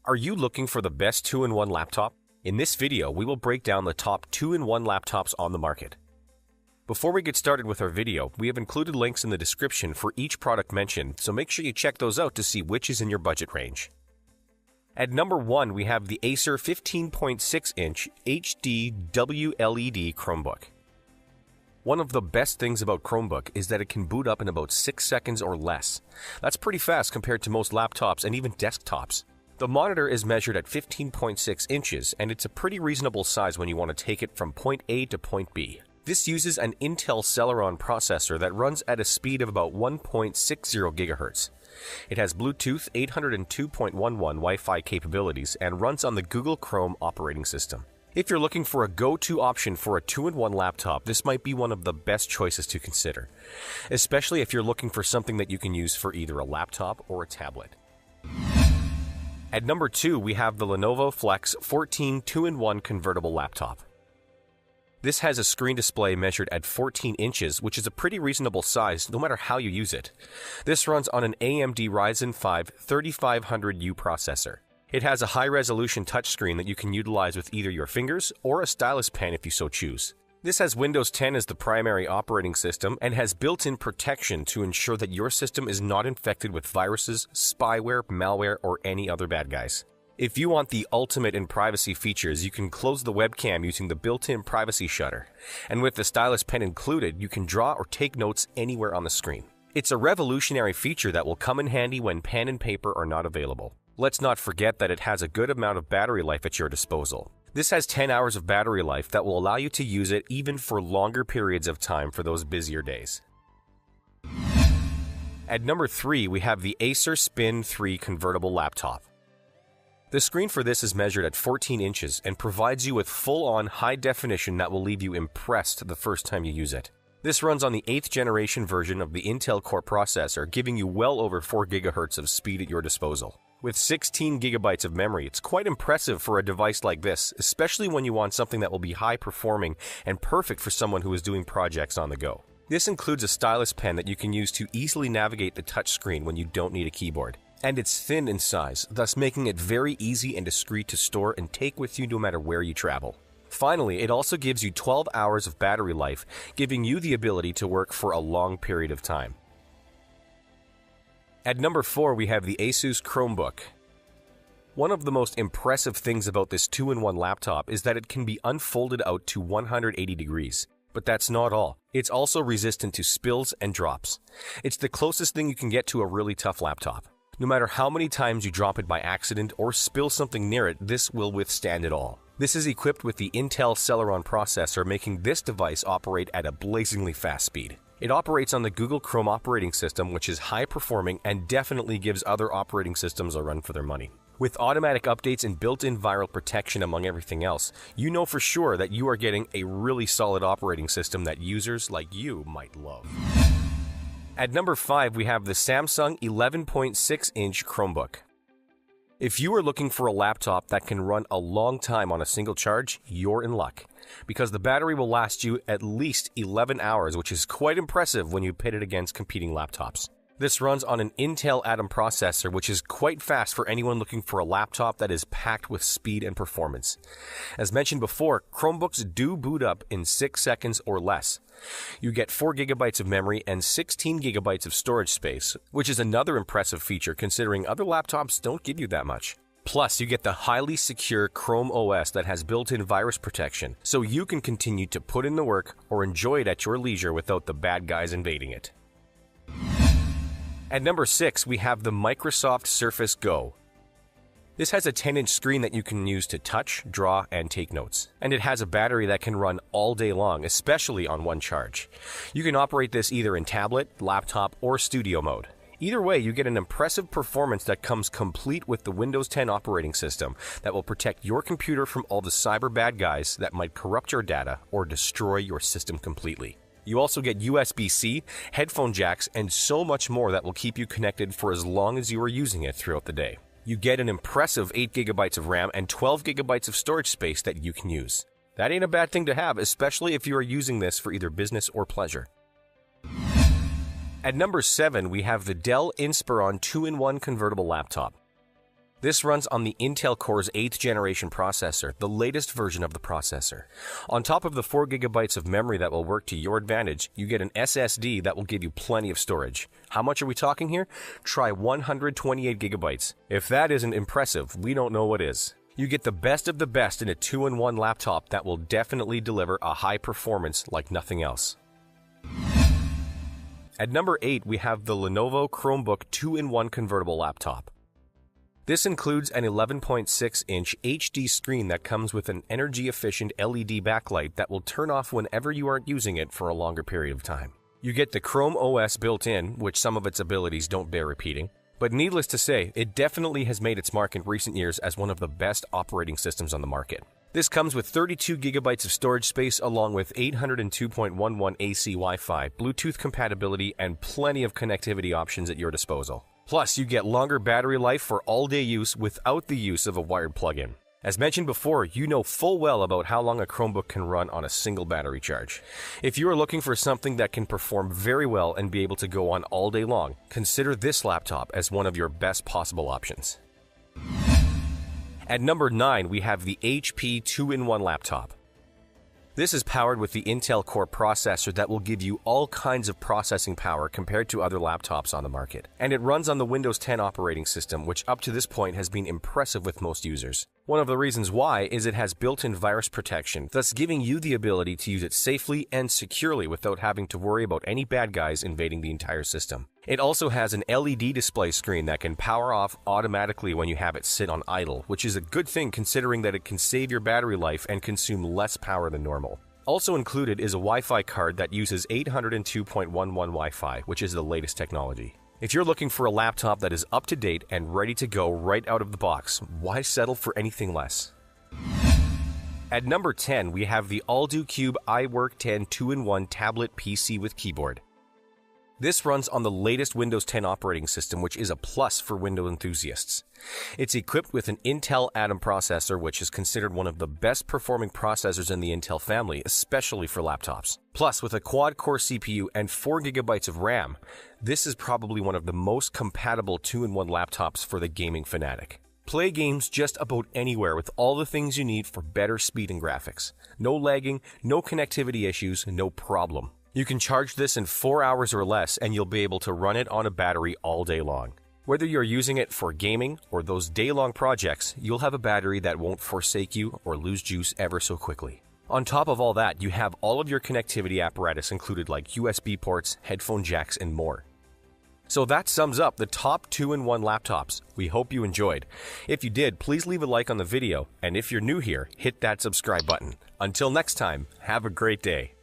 Are you looking for the best 2-in-1 laptop? In this video, we will break down the top 2-in-1 laptops on the market. Before we get started with our video, we have included links in the description for each product mentioned, so make sure you check those out to see which is in your budget range. At number 1, we have the Acer 15.6-inch HD WLED Chromebook. One of the best things about Chromebook is that it can boot up in about 6 seconds or less. That's pretty fast compared to most laptops and even desktops. The monitor is measured at 15.6 inches, and it's a pretty reasonable size when you want to take it from point A to point B. This uses an Intel Celeron processor that runs at a speed of about 1.60 GHz. It has Bluetooth 802.11 Wi-Fi capabilities and runs on the Google Chrome operating system. If you're looking for a go-to option for a 2-in-1 laptop, this might be one of the best choices to consider, especially if you're looking for something that you can use for either a laptop or a tablet. At number 2, we have the Lenovo Flex 14 2-in-1 convertible laptop. This has a screen display measured at 14 inches, which is a pretty reasonable size no matter how you use it. This runs on an AMD Ryzen 5 3500U processor. It has a high-resolution touchscreen that you can utilize with either your fingers or a stylus pen if you so choose. This has Windows 10 as the primary operating system and has built-in protection to ensure that your system is not infected with viruses, spyware, malware, or any other bad guys. If you want the ultimate in privacy features, you can close the webcam using the built-in privacy shutter. And with the stylus pen included, you can draw or take notes anywhere on the screen. It's a revolutionary feature that will come in handy when pen and paper are not available. Let's not forget that it has a good amount of battery life at your disposal. This has 10 hours of battery life that will allow you to use it even for longer periods of time for those busier days. At number 3, we have the Acer Spin 3 convertible laptop. The screen for this is measured at 14 inches and provides you with full-on high definition that will leave you impressed the first time you use it. This runs on the 8th generation version of the Intel Core processor, giving you well over 4 GHz of speed at your disposal. With 16 GB of memory, it's quite impressive for a device like this, especially when you want something that will be high-performing and perfect for someone who is doing projects on the go. This includes a stylus pen that you can use to easily navigate the touchscreen when you don't need a keyboard. And it's thin in size, thus making it very easy and discreet to store and take with you no matter where you travel. Finally, it also gives you 12 hours of battery life, giving you the ability to work for a long period of time. At number 4, we have the ASUS Chromebook. One of the most impressive things about this 2-in-1 laptop is that it can be unfolded out to 180 degrees. But that's not all. It's also resistant to spills and drops. It's the closest thing you can get to a really tough laptop. No matter how many times you drop it by accident or spill something near it, this will withstand it all. This is equipped with the Intel Celeron processor, making this device operate at a blazingly fast speed. It operates on the Google Chrome operating system, which is high-performing and definitely gives other operating systems a run for their money. With automatic updates and built-in viral protection among everything else, you know for sure that you are getting a really solid operating system that users like you might love. At number 5, we have the Samsung 11.6-inch Chromebook. If you are looking for a laptop that can run a long time on a single charge, you're in luck, because the battery will last you at least 11 hours, which is quite impressive when you pit it against competing laptops. This runs on an Intel Atom processor, which is quite fast for anyone looking for a laptop that is packed with speed and performance. As mentioned before, Chromebooks do boot up in 6 seconds or less. You get 4 GB of memory and 16 GB of storage space, which is another impressive feature considering other laptops don't give you that much. Plus, you get the highly secure Chrome OS that has built-in virus protection, so you can continue to put in the work or enjoy it at your leisure without the bad guys invading it. At number 6, we have the Microsoft Surface Go. This has a 10-inch screen that you can use to touch, draw, and take notes. And it has a battery that can run all day long, especially on one charge. You can operate this either in tablet, laptop, or studio mode. Either way, you get an impressive performance that comes complete with the Windows 10 operating system that will protect your computer from all the cyber bad guys that might corrupt your data or destroy your system completely. You also get USB-C, headphone jacks, and so much more that will keep you connected for as long as you are using it throughout the day. You get an impressive 8 GB of RAM and 12 GB of storage space that you can use. That ain't a bad thing to have, especially if you are using this for either business or pleasure. At number 7, we have the Dell Inspiron 2-in-1 convertible laptop. This runs on the Intel Core's 8th generation processor, the latest version of the processor. On top of the 4 GB of memory that will work to your advantage, you get an SSD that will give you plenty of storage. How much are we talking here? Try 128 GB. If that isn't impressive, we don't know what is. You get the best of the best in a 2-in-1 laptop that will definitely deliver a high performance like nothing else. At number 8, we have the Lenovo Chromebook 2-in-1 convertible laptop. This includes an 11.6-inch HD screen that comes with an energy-efficient LED backlight that will turn off whenever you aren't using it for a longer period of time. You get the Chrome OS built in, which some of its abilities don't bear repeating. But needless to say, it definitely has made its mark in recent years as one of the best operating systems on the market. This comes with 32 GB of storage space along with 802.11 AC Wi-Fi, Bluetooth compatibility, and plenty of connectivity options at your disposal. Plus, you get longer battery life for all-day use without the use of a wired plug-in. As mentioned before, you know full well about how long a Chromebook can run on a single battery charge. If you are looking for something that can perform very well and be able to go on all day long, consider this laptop as one of your best possible options. At number 9, we have the HP 2-in-1 laptop. This is powered with the Intel Core processor that will give you all kinds of processing power compared to other laptops on the market. And it runs on the Windows 10 operating system, which up to this point has been impressive with most users. One of the reasons why is it has built-in virus protection, thus giving you the ability to use it safely and securely without having to worry about any bad guys invading the entire system. It also has an LED display screen that can power off automatically when you have it sit on idle, which is a good thing considering that it can save your battery life and consume less power than normal. Also included is a Wi-Fi card that uses 802.11 Wi-Fi, which is the latest technology. If you're looking for a laptop that is up to date and ready to go right out of the box, why settle for anything less? At number 10, we have the AlduCube iWork 10 2-in-1 tablet PC with keyboard. This runs on the latest Windows 10 operating system, which is a plus for Windows enthusiasts. It's equipped with an Intel Atom processor, which is considered one of the best performing processors in the Intel family, especially for laptops. Plus, with a quad-core CPU and 4 GB of RAM, this is probably one of the most compatible 2-in-1 laptops for the gaming fanatic. Play games just about anywhere with all the things you need for better speed and graphics. No lagging, no connectivity issues, no problem. You can charge this in 4 hours or less and you'll be able to run it on a battery all day long. Whether you're using it for gaming or those day-long projects, you'll have a battery that won't forsake you or lose juice ever so quickly. On top of all that, you have all of your connectivity apparatus included like USB ports, headphone jacks, and more. So that sums up the top 2-in-1 laptops. We hope you enjoyed. If you did, please leave a like on the video, and if you're new here, hit that subscribe button. Until next time, have a great day.